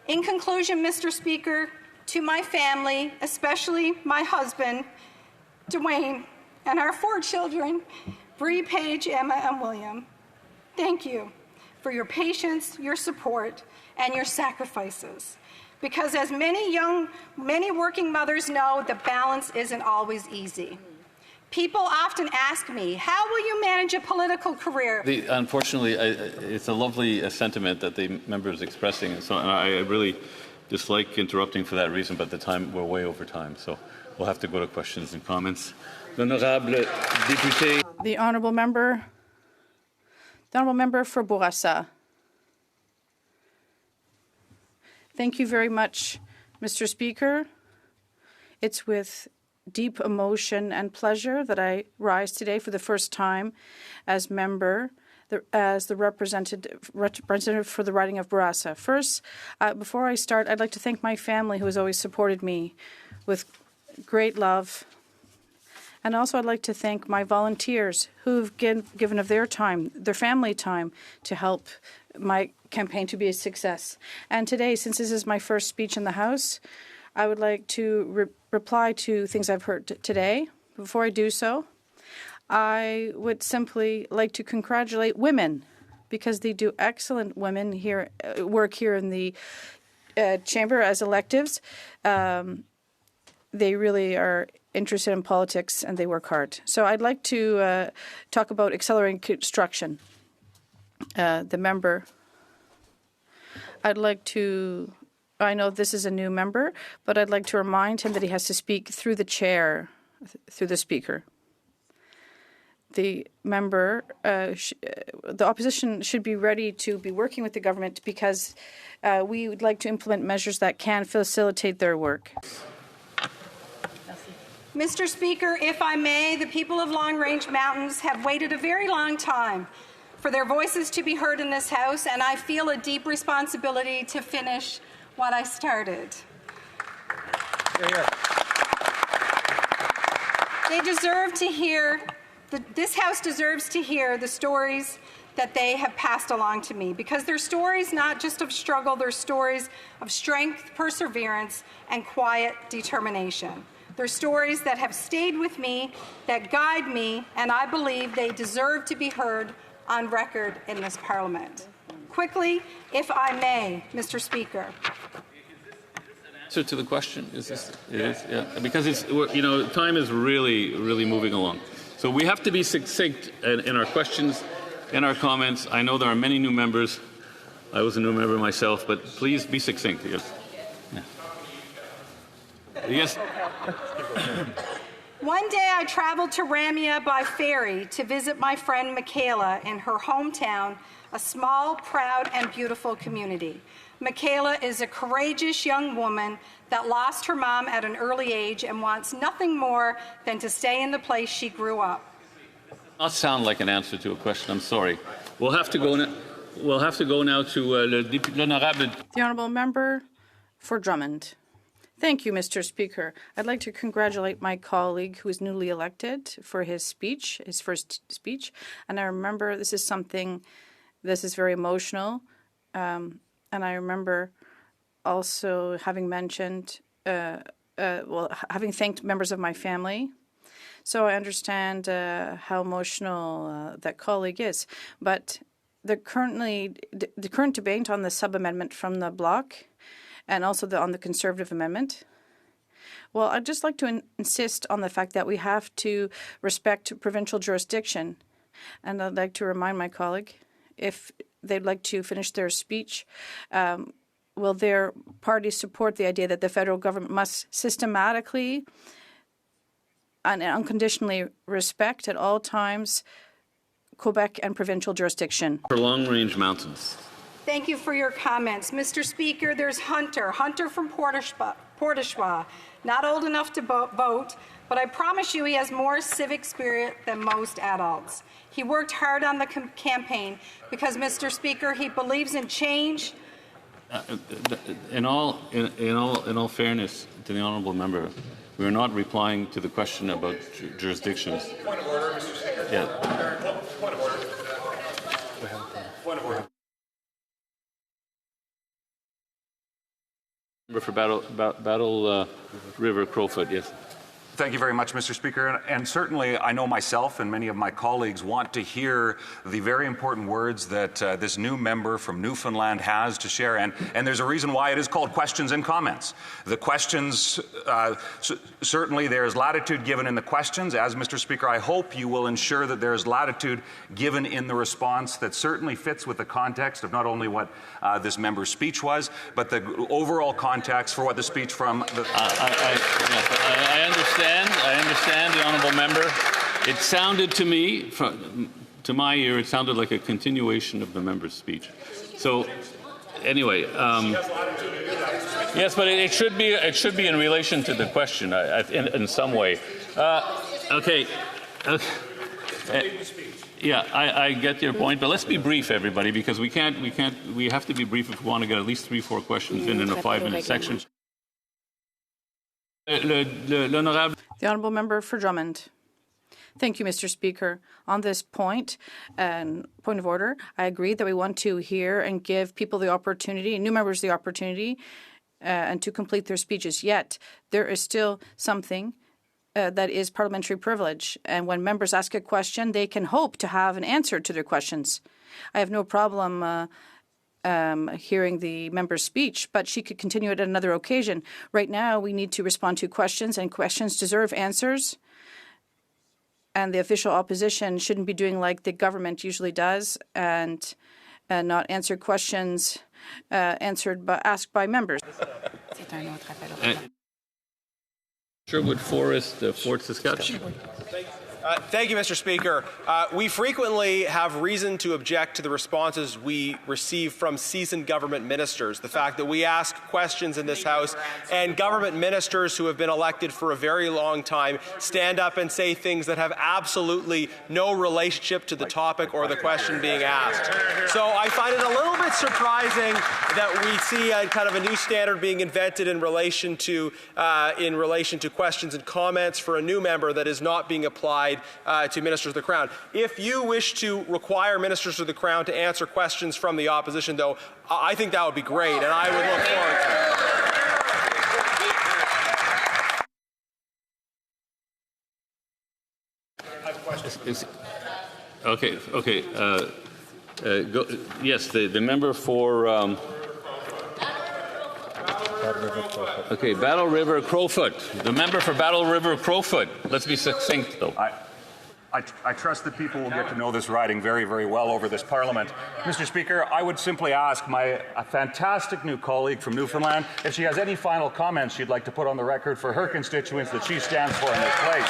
In conclusion, Mr. Speaker, to my family, especially my husband, Dwayne, and our 4 children, Bree, Paige, Emma, and William, thank you for your patience, your support, and your sacrifices. Because as many working mothers know, the balance isn't always easy. People often ask me, how will you manage a political career? Unfortunately, it's a lovely sentiment that the member is expressing, and I really dislike interrupting for that reason, but we're way over time, so we'll have to go to questions and comments. The honourable member for Bourassa. Thank you very much, Mr. Speaker. It's with deep emotion and pleasure that I rise today for the first time as the representative for the riding of Bourassa. First, before I start, I'd like to thank my family who has always supported me with great love. And also I'd like to thank my volunteers who've given of their time, their family time, to help my campaign to be a success. And today, since this is my first speech in the House, I would like to reply to things I've heard today. Before I do so, I would simply like to congratulate women because they do excellent work here in the chamber as electives. They really are interested in politics and they work hard. So I'd like to talk about accelerating construction. The member, I know this is a new member, but I'd like to remind him that he has to speak through the chair, through the speaker. The member, the opposition should be ready to be working with the government because we would like to implement measures that can facilitate their work. Mr. Speaker, if I may, the people of Long Range Mountains have waited a very long time for their voices to be heard in this House, and I feel a deep responsibility to finish what I started. They deserve to hear, this House deserves to hear the stories that they have passed along to me, because they're stories not just of struggle, they're stories of strength, perseverance, and quiet determination. They're stories that have stayed with me, that guide me, and I believe they deserve to be heard on record in this Parliament. Quickly, if I may, Mr. Speaker. Answer to the question is this? It is, yeah, because time is really moving along. So we have to be succinct in our questions, in our comments. I know there are many new members. I was a new member myself, but please be succinct. Yes. Yeah. Yes. One day I traveled to Ramia by ferry to visit my friend Michaela in her hometown, a small, proud, and beautiful community. Michaela is a courageous young woman that lost her mom at an early age and wants nothing more than to stay in the place she grew up. Not sound like an answer to a question. I'm sorry. We'll have to go now to the honourable member for Drummond. Thank you, Mr. Speaker. I'd like to congratulate my colleague who is newly elected for his speech, his first speech. And I remember this is very emotional. And I remember also having mentioned, having thanked members of my family. So I understand how emotional that colleague is. But the current debate on the sub-amendment from the bloc and also on the Conservative amendment. Well, I'd just like to insist on the fact that we have to respect provincial jurisdiction. And I'd like to remind my colleague, if they'd like to finish their speech, will their party support the idea that the federal government must systematically and unconditionally respect at all times Quebec and provincial jurisdiction? For Long Range Mountains. Thank you for your comments. Mr. Speaker, there's Hunter from Portachois, not old enough to vote, but I promise you he has more civic spirit than most adults. He worked hard on the campaign because, Mr. Speaker, he believes in change. In all fairness to the honourable member, we are not replying to the question about jurisdictions. Point of order, Mr. Speaker. Yeah. Point of order. Point of order. For Battle River Crowfoot, yes. Thank you very much, Mr. Speaker. And certainly, I know myself and many of my colleagues want to hear the very important words that this new member from Newfoundland has to share. And there's a reason why it is called questions and comments. The questions, certainly there's latitude given in the questions. As Mr. Speaker, I hope you will ensure that there's latitude given in the response that certainly fits with the context of not only what this member's speech was, but the overall context for what the speech from the... I understand the honourable member. It sounded to me, to my ear, it sounded like a continuation of the member's speech. So, anyway, yes, but it should be in relation to the question in some way. Okay. Yeah, I get your point, but let's be brief, everybody, because we have to be brief if we want to get at least 3-4 questions in a 5-minute section. The honourable member for Drummond. Thank you, Mr. Speaker. On this point of order, I agree that we want to hear and give people the opportunity, new members the opportunity, and to complete their speeches. Yet, there is still something that is parliamentary privilege. And when members ask a question, they can hope to have an answer to their questions. I have no problem hearing the member's speech, but she could continue it at another occasion. Right now, we need to respond to questions, and questions deserve answers. And the official opposition shouldn't be doing like the government usually does and not answer questions asked by members. Sherwood Forest, Fort Saskatchewan. Thank you, Mr. Speaker. We frequently have reason to object to the responses we receive from seasoned government ministers. The fact that we ask questions in this House and government ministers who have been elected for a very long time stand up and say things that have absolutely no relationship to the topic or the question being asked. So I find it a little bit surprising that we see kind of a new standard being invented in relation to questions and comments for a new member that is not being applied to ministers of the Crown. If you wish to require ministers of the Crown to answer questions from the opposition, though, I think that would be great, and I would look forward to it. Yes, the member for... Battle River Crowfoot. The member for Battle River Crowfoot. Let's be succinct, though. I trust that people will get to know this riding very, very well over this Parliament. Mr. Speaker, I would simply ask a fantastic new colleague from Newfoundland if she has any final comments she'd like to put on the record for her constituents that she stands for in this place.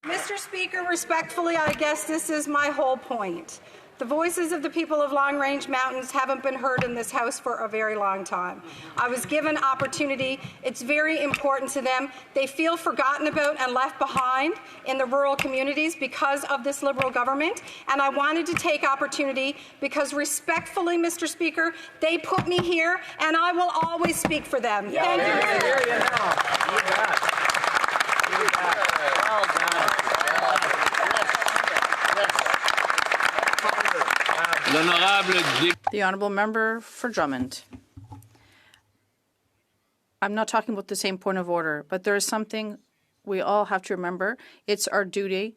Mr. Speaker, respectfully, I guess this is my whole point. The voices of the people of Long Range Mountains haven't been heard in this House for a very long time. I was given opportunity. It's very important to them. They feel forgotten about and left behind in the rural communities because of this Liberal government. And I wanted to take opportunity because respectfully, Mr. Speaker, they put me here and I will always speak for them. Thank you. Well done. The honourable member for Drummond. I'm not talking about the same point of order, but there is something we all have to remember. It's our duty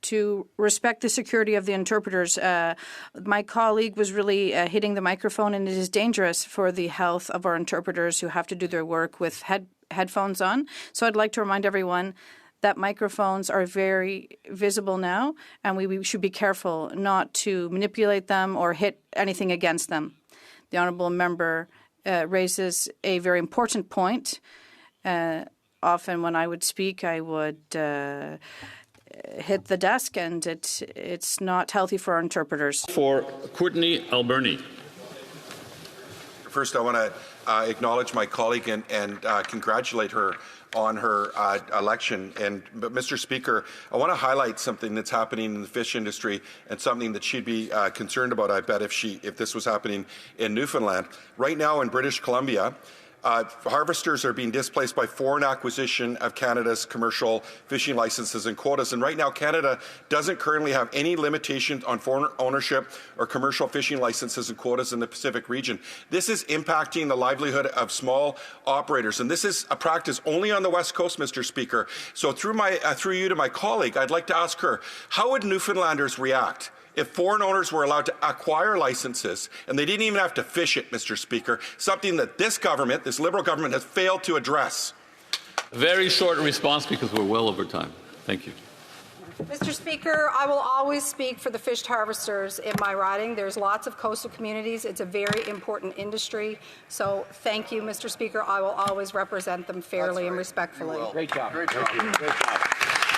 to respect the security of the interpreters. My colleague was really hitting the microphone, and it is dangerous for the health of our interpreters who have to do their work with headphones on. So I'd like to remind everyone that microphones are very visible now, and we should be careful not to manipulate them or hit anything against them. The honourable member raises a very important point. Often when I would speak, I would hit the desk, and it's not healthy for our interpreters. For Courtney Alberni. First, I want to acknowledge my colleague and congratulate her on her election. But Mr. Speaker, I want to highlight something that's happening in the fish industry and something that she'd be concerned about, I bet, if this was happening in Newfoundland. Right now in British Columbia, harvesters are being displaced by foreign acquisition of Canada's commercial fishing licenses and quotas. And right now, Canada doesn't currently have any limitations on foreign ownership or commercial fishing licenses and quotas in the Pacific region. This is impacting the livelihood of small operators, and this is a practice only on the West Coast, Mr. Speaker. So through you to my colleague, I'd like to ask her, how would Newfoundlanders react if foreign owners were allowed to acquire licenses and they didn't even have to fish it, Mr. Speaker, something that this government, this Liberal government, has failed to address? Very short response because we're well over time. Thank you. Mr. Speaker, I will always speak for the fish harvesters in my riding. There's lots of coastal communities. It's a very important industry. So thank you, Mr. Speaker. I will always represent them fairly and respectfully. Great job. Great job. Great job.